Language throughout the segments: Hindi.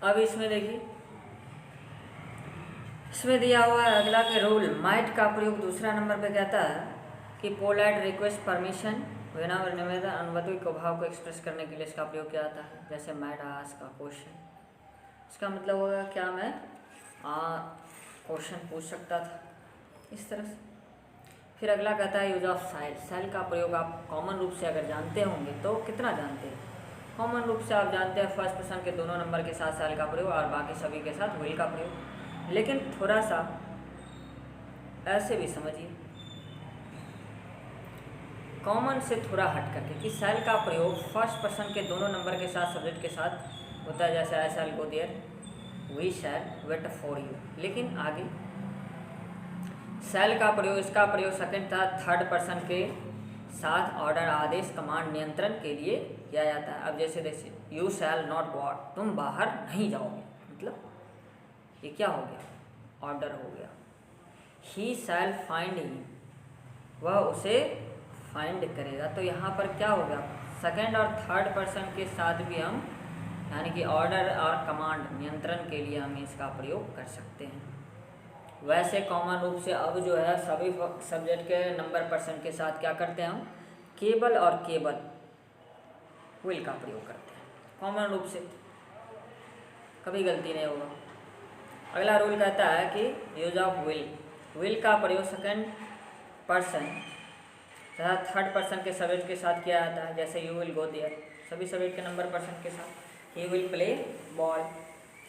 अब इसमें देखिए, इसमें दिया हुआ है अगला के रूल माइट का प्रयोग दूसरा नंबर पे कहता है कि पोलाइट रिक्वेस्ट परमिशन विनम्र निवेदन अनुमति को भाव को एक्सप्रेस करने के लिए इसका प्रयोग किया जाता है। जैसे माइट आस्क का क्वेश्चन, इसका मतलब होगा क्या मैं क्वेश्चन पूछ सकता था, इस तरह से। फिर अगला कहता है यूज ऑफ साइल। साइल का प्रयोग आप कॉमन रूप से अगर जानते होंगे तो कितना जानते हैं? कॉमन रूप से आप जानते हैं फर्स्ट पर्सन के दोनों नंबर के साथ साइल का प्रयोग और बाकी सभी के साथ विल का प्रयोग। लेकिन थोड़ा सा ऐसे भी समझिए, कॉमन से थोड़ा हट करके कि साइल का प्रयोग फर्स्ट पर्सन के दोनों नंबर के साथ सब्जेक्ट के साथ होता है। जैसे I shall go there, we shall wait for you. लेकिन आगे शैल का प्रयोग, इसका प्रयोग सेकंड तथा थर्ड पर्सन के साथ ऑर्डर आदेश कमांड नियंत्रण के लिए किया जाता है। अब जैसे देखिए you shall not go out, तुम बाहर नहीं जाओगे, मतलब ये क्या हो गया? ऑर्डर हो गया। ही शैल फाइंड हिम, वह उसे फाइंड करेगा। तो यहाँ पर क्या हो गया? सेकंड और थर्ड पर्सन के साथ भी हम यानी कि ऑर्डर और कमांड नियंत्रण के लिए हम इसका प्रयोग कर सकते हैं। वैसे कॉमन रूप से अब जो है सभी सब्जेक्ट के नंबर पर्सन के साथ क्या करते हैं हम? केवल और केवल विल का प्रयोग करते हैं कॉमन रूप से, कभी गलती नहीं होगा। अगला रूल कहता है कि यूज ऑफ विल। विल का प्रयोग सेकंड पर्सन तथा थर्ड पर्सन के सब्जेक्ट के साथ किया जाता है। जैसे यू विल गो देयर, सभी सब्जेक्ट के नंबर पर्सन के साथ। ही विल प्ले बॉल,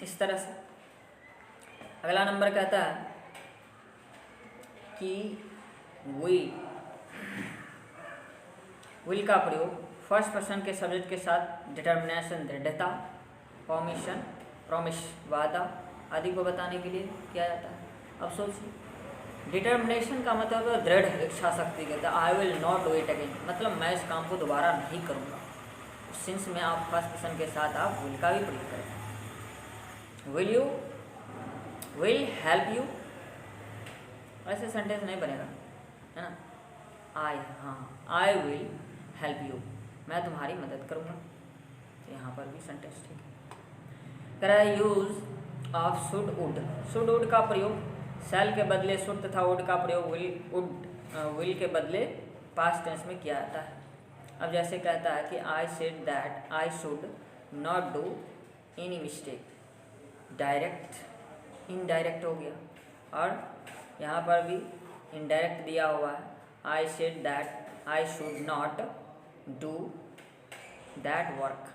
इस तरह से। अगला नंबर कहता है कि विल का प्रयोग फर्स्ट पर्सन के सब्जेक्ट के साथ डिटर्मिनेशन दृढ़ता, प्रॉमिस वादा आदि को बताने के लिए किया जाता है। अब सोचिए, डिटर्मिनेशन का मतलब है दृढ़ इच्छा शक्ति कहता है। I will not do it again, मतलब मैं इस काम को दोबारा नहीं करूँगा। सिंस में आप फर्स्ट पर्सन के साथ आप विल का भी प्रयोग करें। Will you, will help you, ऐसे सेंटेंस नहीं बनेगा, है ना। आई विल हेल्प यू, मैं तुम्हारी मदद करूँगा। तो यहाँ पर भी सेंटेंस ठीक है। कह रहा है use of should would. Should would का प्रयोग शैल के बदले शुड तथा वुड का प्रयोग विल के बदले पास्ट टेंस में किया जाता है। अब जैसे कहता है कि I said that I should not do any mistake, direct indirect हो गया। और यहाँ पर भी इनडायरेक्ट दिया हुआ है, I said that I should not do that work.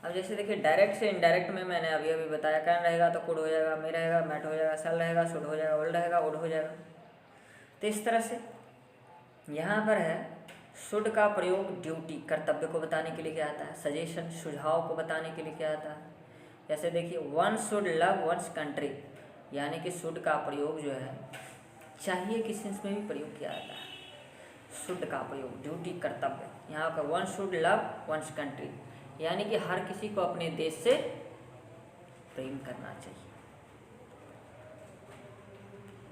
अब जैसे देखिए डायरेक्ट से इनडायरेक्ट में मैंने अभी अभी बताया, कैन रहेगा तो कुड हो जाएगा, मे रहेगा मैट हो जाएगा, शैल रहेगा शुड हो जाएगा, विल रहेगा वुड हो जाएगा। तो इस तरह से यहाँ पर है शुड का प्रयोग ड्यूटी कर्तव्य को बताने के लिए किया जाता है। सजेशन सुझाव को बताने के लिए किया जाता है। जैसे देखिए one should love one's country, यानी कि शुड का प्रयोग जो है चाहिए की सेंस में भी प्रयोग किया जाता है। शुड का प्रयोग ड्यूटी कर्तव्य, यहाँ पर one should love one's country, यानी कि हर किसी को अपने देश से प्रेम करना चाहिए।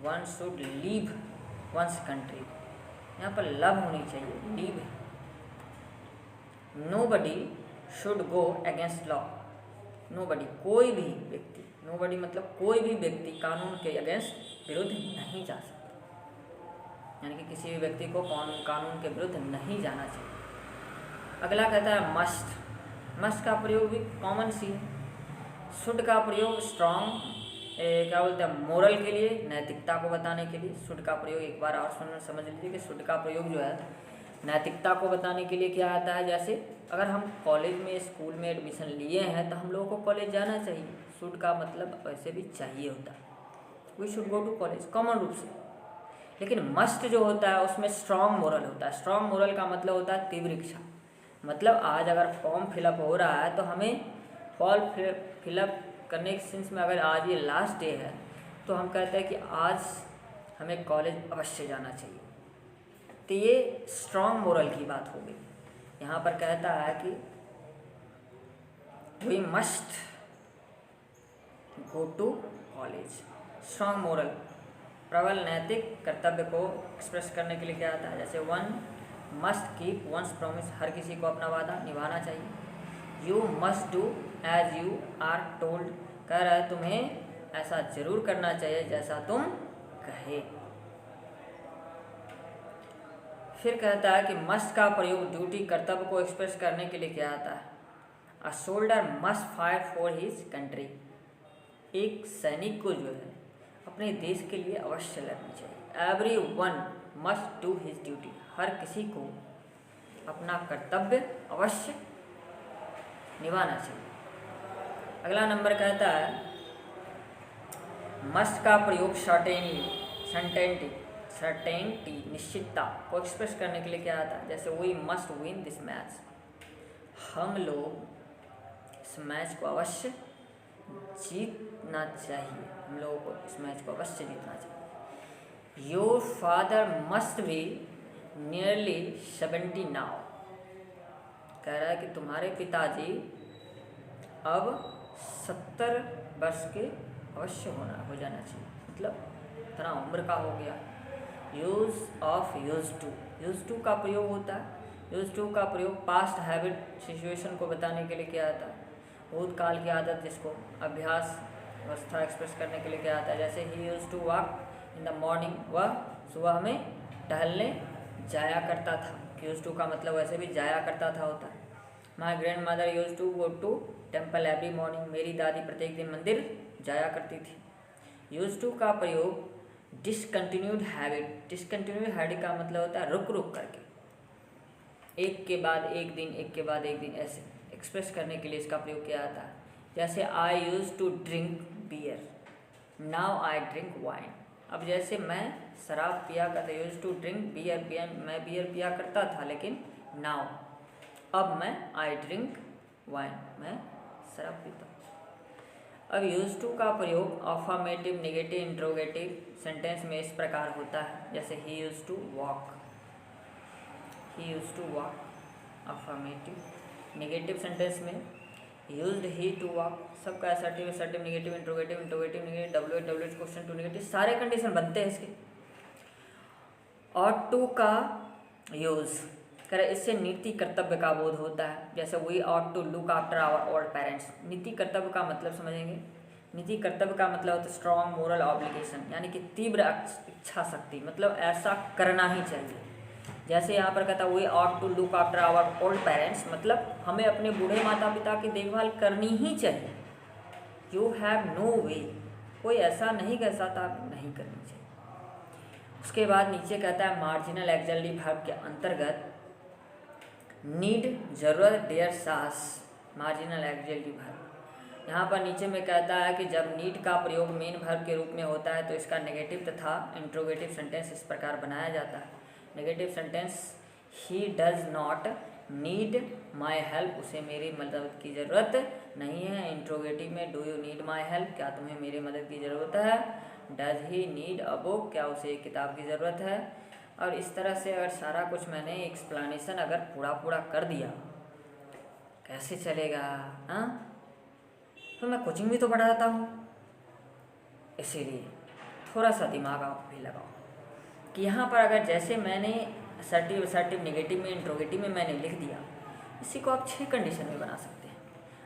One should leave one's country, यहाँ पर लव होनी चाहिए, लीव है। Nobody should go against law, nobody कोई भी व्यक्ति, नोबडी मतलब कोई भी व्यक्ति कानून के अगेंस्ट विरुद्ध नहीं जा सकता, यानी कि किसी भी व्यक्ति को कानून के विरुद्ध नहीं जाना चाहिए। अगला कहता है मस्ट। मस्ट का प्रयोग भी कॉमन सी है। शुड का प्रयोग स्ट्रॉन्ग क्या बोलते हैं मोरल के लिए, नैतिकता को बताने के लिए। शुड का प्रयोग एक बार और समझ लीजिए कि शुड का प्रयोग जो है नैतिकता को बताने के लिए किया जाता है। जैसे अगर हम कॉलेज में स्कूल में एडमिशन लिए हैं तो हम लोगों को कॉलेज जाना चाहिए। शुड का मतलब वैसे भी चाहिए होता है, we should go to college common रूप से। लेकिन मस्ट जो होता है उसमें स्ट्रॉन्ग मोरल होता है। स्ट्रॉन्ग मोरल का मतलब होता है तीव्र इच्छा, मतलब आज अगर फॉर्म फिलअप हो रहा है तो हमें फॉर्म फिलअप करने के सेंस में अगर आज ये लास्ट डे है तो हम कहते हैं कि आज हमें कॉलेज अवश्य जाना चाहिए। तो ये स्ट्रॉन्ग मोरल की बात हो गई। यहाँ पर कहता है कि we must go to college. Strong moral प्रबल नैतिक कर्तव्य को एक्सप्रेस करने के लिए क्या आता है। जैसे one must keep one's promise, हर किसी को अपना वादा निभाना चाहिए। You must do as you are told, कह रहा है तुम्हें ऐसा जरूर करना चाहिए जैसा तुम कहे। फिर कहता है कि मस्ट का प्रयोग ड्यूटी कर्तव्य को एक्सप्रेस करने के लिए किया जाता है। A soldier must fight for his country, एक सैनिक को जो है अपने देश के लिए अवश्य लड़नी चाहिए। Everyone must do his duty, हर किसी को अपना कर्तव्य अवश्य निभाना चाहिए। अगला नंबर कहता है मस्ट का प्रयोग सर्टेनिटी निश्चितता को एक्सप्रेस करने के लिए क्या आता है। जैसे we must win this match, हम लोग इस मैच को अवश्य जीतना चाहिए, हम लोगों को इस मैच को अवश्य जीतना चाहिए। Your father must be nearly 70 now, कह रहा है कि तुम्हारे पिताजी अब 70 वर्ष के अवश्य हो जाना चाहिए, मतलब इतना उम्र का हो गया। यूज़ ऑफ यूज टू का प्रयोग होता है। यूज टू का प्रयोग पास्ट हैबिट सिचुएशन को बताने के लिए किया जाता है। भूतकाल की आदत जिसको अभ्यास अवस्था एक्सप्रेस करने के लिए किया जाता है। जैसे he used to walk in the morning, वह सुबह में टहलने जाया करता था। यूज टू का मतलब वैसे भी जाया करता था होता है। My grandmother use to go to temple every morning, मेरी दादी प्रत्येक दिन मंदिर जाया करती थी। यूज टू का प्रयोग डिसकंटिन्यूड हैबिट, डिसकंटिन्यूड हैबिट का मतलब होता है रुक रुक करके, एक के बाद एक दिन, एक के बाद एक दिन, ऐसे एक्सप्रेस करने के लिए इसका प्रयोग किया जाता है। जैसे I used to drink beer, now I drink wine, अब जैसे मैं शराब पिया करता, यूज टू ड्रिंक बियर, मैं बियर पिया करता था, लेकिन नाउ अब मैं आई ड्रिंक वाइन, मैं शराब पीता हूँ। अब यूज टू का प्रयोग अफर्मेटिव, नेगेटिव, इंट्रोगेटिव सेंटेंस में इस प्रकार होता है। जैसे he used to walk, he used to walk affirmative. Negative sentence में यूज्ड ही टू वॉक, सबका assertive, assertive, negative, interrogative, interrogative, negative, WH question to negative, सारे कंडीशन बनते हैं इसके। और टू का यूज करे, इससे नीति कर्तव्य का बोध होता है। जैसे we ought to look after our old parents, नीति कर्तव्य का मतलब समझेंगे। नीति कर्तव्य का मतलब होता है स्ट्रॉन्ग मोरल ऑब्लिगेशन, यानी कि तीव्र इच्छा शक्ति, मतलब ऐसा करना ही चाहिए। जैसे यहाँ पर कहता है we ought to look after our old parents, मतलब हमें अपने बूढ़े माता पिता की देखभाल करनी ही चाहिए। यू हैव नो वे, कोई ऐसा नहीं कह सकता नहीं करनी चाहिए। उसके बाद नीचे कहता है मार्जिनल एक्सिलरी वर्ब के अंतर्गत नीड, जरूरत, डेयर, साहस, मार्जिनल एक्सिलरी वर्ब। यहाँ पर नीचे में कहता है कि जब नीड का प्रयोग मेन वर्ब के रूप में होता है तो इसका नेगेटिव तथा इंट्रोगेटिव सेंटेंस इस प्रकार बनाया जाता है। Negative sentence he does not need my help, उसे मेरी मदद की ज़रूरत नहीं है। इंट्रोगेटिव में do you need my help, क्या तुम्हें मेरी मदद की ज़रूरत है। Does he need a book, क्या उसे एक किताब की ज़रूरत है। और इस तरह से अगर सारा कुछ मैंने एक्सप्लेनेशन अगर पूरा कर दिया कैसे चलेगा, हाँ। तो मैं कोचिंग भी तो पढ़ाता हूँ, इसीलिए थोड़ा सा दिमाग आप भी लगाओ कि यहाँ पर अगर जैसे मैंने असर्टिव, असर्टिव, नेगेटिव में, इंट्रोगेटिव में मैंने लिख दिया, इसी को आप 6 कंडीशन में बना सकते हैं।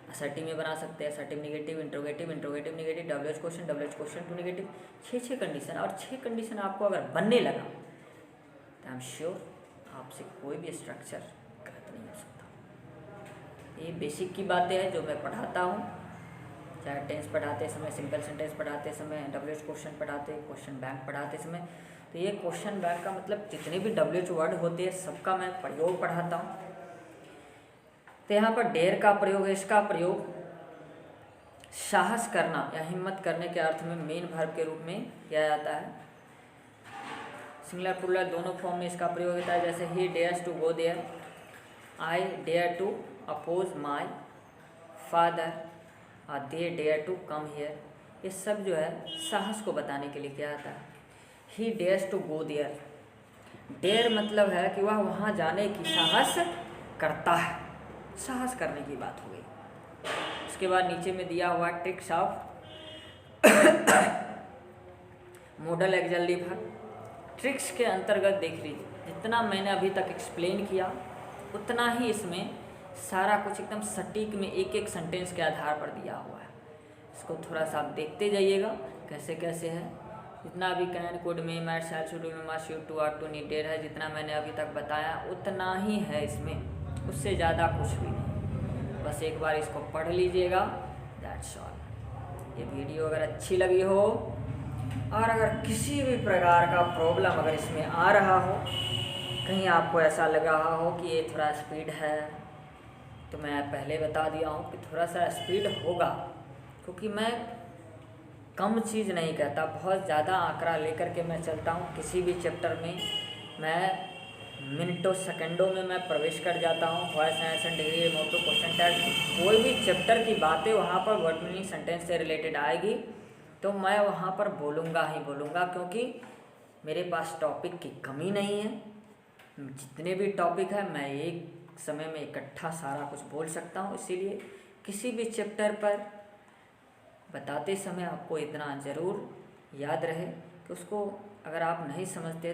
असर्टिव में बना सकते हैं, assertive negative, interrogative, interrogative negative, WH question to negative, 6 condition. और 6 कंडीशन आपको अगर बनने लगा तो आई एम श्योर आपसे कोई भी स्ट्रक्चर गलत नहीं हो सकता। ये बेसिक की बातें हैं जो मैं पढ़ाता हूँ, चाहे टेंस पढ़ाते समय, सिंपल सेंटेंस पढ़ाते समय, WH क्वेश्चन पढ़ाते, क्वेश्चन बैंक पढ़ाते समय। तो ये क्वेश्चन बैंक का मतलब जितने भी WH वर्ड होते हैं सबका मैं प्रयोग पढ़ाता हूँ। तो यहाँ पर डेयर का प्रयोग है, इसका प्रयोग साहस करना या हिम्मत करने के अर्थ में मेन वर्ब के रूप में किया जाता है। सिंगुलर प्लूरल दोनों फॉर्म में इसका प्रयोग होता है। जैसे he dares to go there, I dare to oppose my father, they dare to come here, ये सब जो है साहस को बताने के लिए किया जाता है। He dares to go there, dare मतलब है कि वह वहाँ जाने की साहस करता है, साहस करने की बात हो गई। उसके बाद नीचे में दिया हुआ tricks of model axillary verb. Tricks के अंतर्गत देख लीजिए, जितना मैंने अभी तक एक्सप्लेन किया उतना ही इसमें सारा कुछ एकदम सटीक में एक एक सेंटेंस के आधार पर दिया हुआ है। इसको थोड़ा सा आप देखते जाइएगा कैसे कैसे है। जितना भी कैन कुड में मैट शैल शुड में must should to are to needed है, जितना मैंने अभी तक बताया उतना ही है इसमें, उससे ज़्यादा कुछ भी नहीं। बस एक बार इसको पढ़ लीजिएगा, दैट्स ऑल। ये वीडियो अगर अच्छी लगी हो और अगर किसी भी प्रकार का प्रॉब्लम अगर इसमें आ रहा हो, कहीं आपको ऐसा लग रहा हो कि ये थोड़ा स्पीड है, तो मैं पहले बता दिया हूँ कि थोड़ा सा स्पीड होगा, क्योंकि मैं कम चीज़ नहीं कहता, बहुत ज़्यादा आंकड़ा लेकर के मैं चलता हूँ। किसी भी चैप्टर में मैं मिनटों सेकंडों में मैं प्रवेश कर जाता हूँ। वॉइस एंड डिग्री मोटो क्वेश्चन टैग, कोई भी चैप्टर की बातें वहाँ पर वर्ड मीनिंग सेंटेंस से रिलेटेड आएगी तो मैं वहाँ पर बोलूँगा ही बोलूँगा, क्योंकि मेरे पास टॉपिक की कमी नहीं है। जितने भी टॉपिक है मैं एक समय में इकट्ठा सारा कुछ बोल सकता हूँ। इसीलिए किसी भी चैप्टर पर बताते समय आपको इतना ज़रूर याद रहे कि उसको अगर आप नहीं समझते